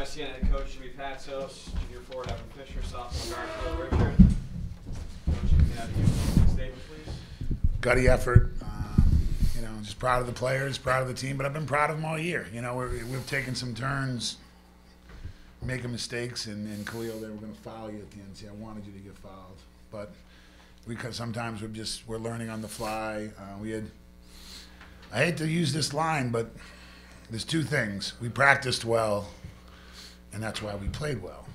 Siena head coach Jimmy Patsos, junior forward Evan Fisher, sophomore guard Khalil Richard. Coach, you can have you make a statement, please. Gutty effort. Just proud of the players, proud of the team, but I've been proud of them all year. We've taken some turns making mistakes, and Khalil, they were going to foul you at the end. See, I wanted you to get fouled, but because sometimes we're learning on the fly. I hate to use this line, but there's two things. We practiced well, and that's why we played well.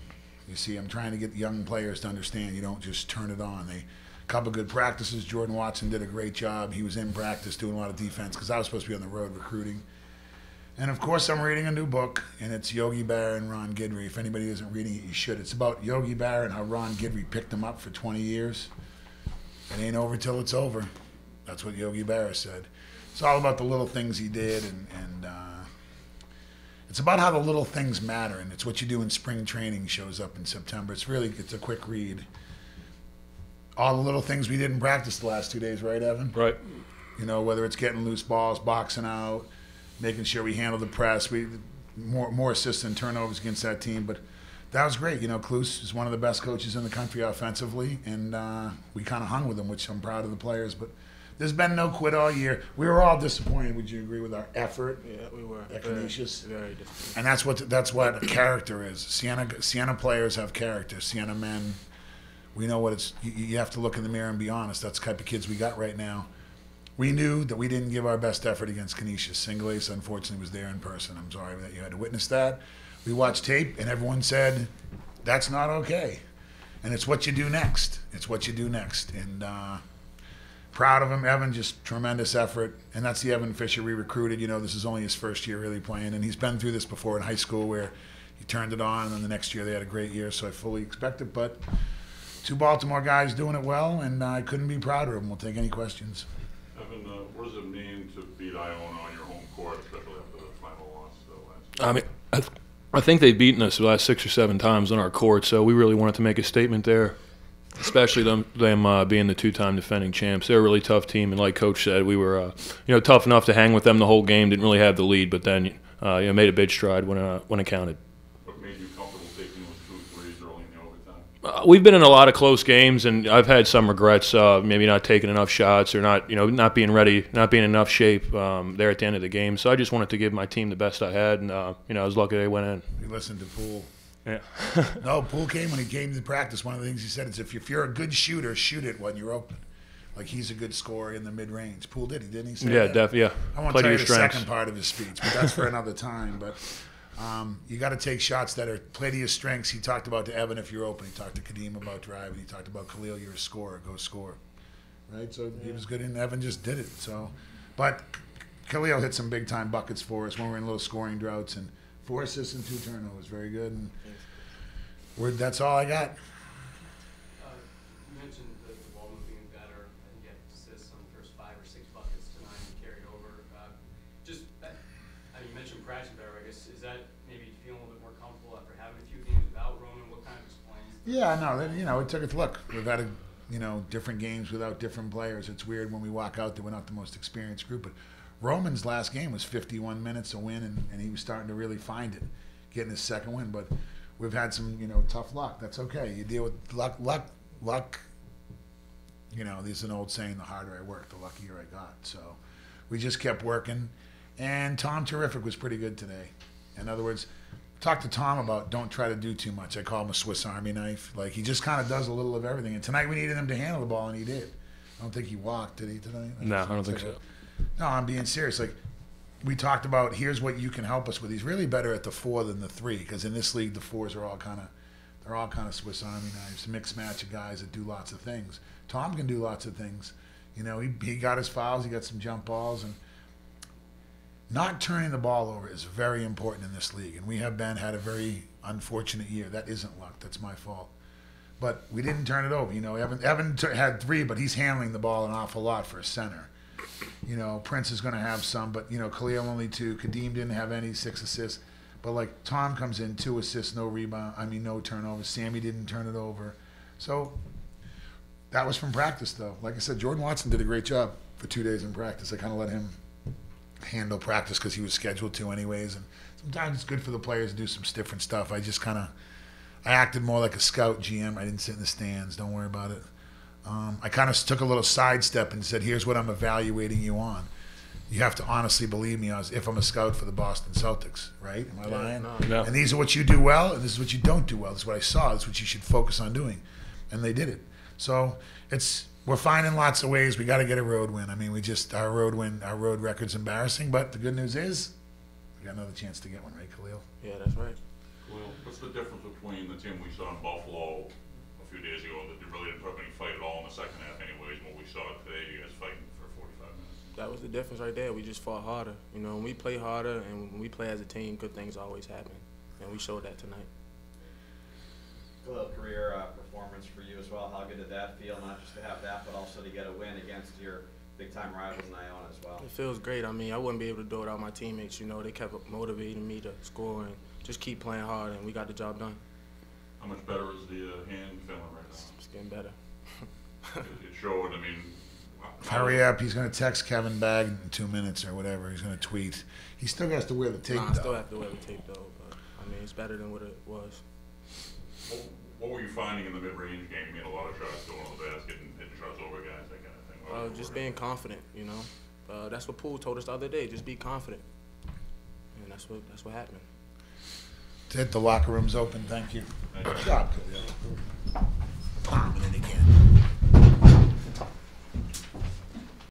You see, I'm trying to get young players to understand you don't just turn it on. A couple of good practices. Jordan Watson did a great job. He was in practice doing a lot of defense because I was supposed to be on the road recruiting. And, of course, I'm reading a new book, and it's Yogi Berra and Ron Guidry. If anybody isn't reading it, you should. It's about Yogi Berra and how Ron Guidry picked him up for 20 years. It ain't over till it's over. That's what Yogi Berra said. It's all about the little things he did, and it's about how the little things matter, and it's what you do in spring training shows up in September. It's a quick read. All the little things we did in practice the last 2 days, right, Evan? Right. Whether it's getting loose balls, boxing out, making sure we handle the press. We more assists and turnovers against that team, but that was great. Klus is one of the best coaches in the country offensively, and we kind of hung with him, which I'm proud of the players. But there's been no quit all year. We were all disappointed. Would you agree with our effort? Yeah, we were. Very disappointed. And that's what character is. Siena players have character. Siena men, we know what it's. You have to look in the mirror and be honest. That's the type of kids we got right now. We knew that we didn't give our best effort against Canisius. Single Ace, unfortunately, was there in person. I'm sorry that you had to witness that. We watched tape, and everyone said, that's not okay. And it's what you do next. It's what you do next. And proud of him. Evan, just tremendous effort. And that's the Evan Fisher we recruited. This is only his first year really playing. And he's been through this before in high school where he turned it on, and then the next year they had a great year. So I fully expect it. But two Baltimore guys doing it well, and I couldn't be prouder of them. We'll take any questions. Evan, what does it mean to beat Iona on your home court, especially after the final loss last year? I think they've beaten us the last 6 or 7 times on our court, so we really wanted to make a statement there, especially them being the 2-time defending champs. They're a really tough team, and like Coach said, we were tough enough to hang with them the whole game. Didn't really have the lead, but then made a big stride when it counted. What made you comfortable taking those 2 threes early in the overtime? We've been in a lot of close games, and I've had some regrets, maybe not taking enough shots or not being ready, not being in enough shape there at the end of the game. So I just wanted to give my team the best I had, and I was lucky they went in. You listened to Poole. Yeah. No, Poole came when he came to practice. One of the things he said is if you're a good shooter, shoot it when you're open. Like he's a good scorer in the mid-range. Poole did, didn't he? Say yeah, that? definitely. Yeah. I won't tell you the second part of his speech, but that's for another time. But you got to take shots that are play to your strengths. He talked about to Evan if you're open. He talked to Kadeem about driving. He talked about Khalil, you're a scorer, go score. Right? So he was good, and Evan just did it. So, but Khalil hit some big-time buckets for us when we were in little scoring droughts, and 4 assists and 2 turnovers. Very good. And that's all I got. You mentioned the ball moving better and get assists on the first 5 or 6 buckets tonight and carried over. You mentioned practicing better, I guess. Is that maybe feeling a little bit more comfortable after having a few games without Roman? What kind of explains? Yeah, no, it took a look. We've had different games without different players. It's weird when we walk out that we're not the most experienced group, but Roman's last game was 51 minutes a win, and he was starting to really find it, getting his second win. But we've had some, tough luck. That's okay. You deal with luck. There's an old saying: the harder I work, the luckier I got. So we just kept working, and Tom Terrific was pretty good today. In other words, talk to Tom about don't try to do too much. I call him a Swiss Army knife. Like he just kind of does a little of everything. And tonight we needed him to handle the ball, and he did. I don't think he walked, did he tonight? No, I don't think so. No, I'm being serious. Like we talked about, here's what you can help us with. He's really better at the 4 than the 3 because in this league the 4s are all kind of Swiss Army knives, mixed match of guys that do lots of things. Tom can do lots of things. He got his fouls, he got some jump balls, and not turning the ball over is very important in this league. And we have had a very unfortunate year. That isn't luck. That's my fault. But we didn't turn it over. Evan had 3, but he's handling the ball an awful lot for a center. Prince is going to have some, but, Khalil only 2. Kadeem didn't have any, 6 assists. But, like, Tom comes in, 2 assists, no rebound. No turnovers. Sammy didn't turn it over. So that was from practice, though. Like I said, Jordan Watson did a great job for 2 days in practice. I kind of let him handle practice because he was scheduled to anyways. And sometimes it's good for the players to do some different stuff. I acted more like a scout GM. I didn't sit in the stands. Don't worry about it. I kind of took a little sidestep and said, here's what I'm evaluating you on. You have to honestly believe me if I'm a scout for the Boston Celtics, right? Am I lying? No. And these are what you do well, and this is what you don't do well. This is what I saw. This is what you should focus on doing. And they did it. So we're finding lots of ways. We got to get a road win. I mean, our road record's embarrassing, but the good news is we got another chance to get one, right, Khalil? Yeah, that's right. Khalil, what's the difference between the team we saw in Buffalo a few days ago that really didn't put up any fight at all in the second half anyways, and what we saw today, you guys fighting for 45 minutes? That was the difference right there. We just fought harder. You know, when we play harder and when we play as a team, good things always happen. And we showed that tonight. Khalil, career performance for you as well. How good did that feel, not just to have that, but also to get a win against your big-time rivals in Iona as well? It feels great. I mean, I wouldn't be able to do it without my teammates. You know, they kept motivating me to score and just keep playing hard, and we got the job done. How much better is the hand feeling right now? It's getting better. It showed, I mean. Hurry up. He's going to text Kevin Bagg in 2 minutes or whatever. He's going to tweet. He still has to wear the tape, I though. still have to wear the tape, though. But, I mean, it's better than what it was. What were you finding in the mid-range game? You made a lot of shots going on the basket and hitting shots over guys, that kind of thing. Just being confident, you know. That's what Poole told us the other day. Just be confident. And that's what happened. That's it. The locker room's open. Thank you. Thank you. Good job, Khalil.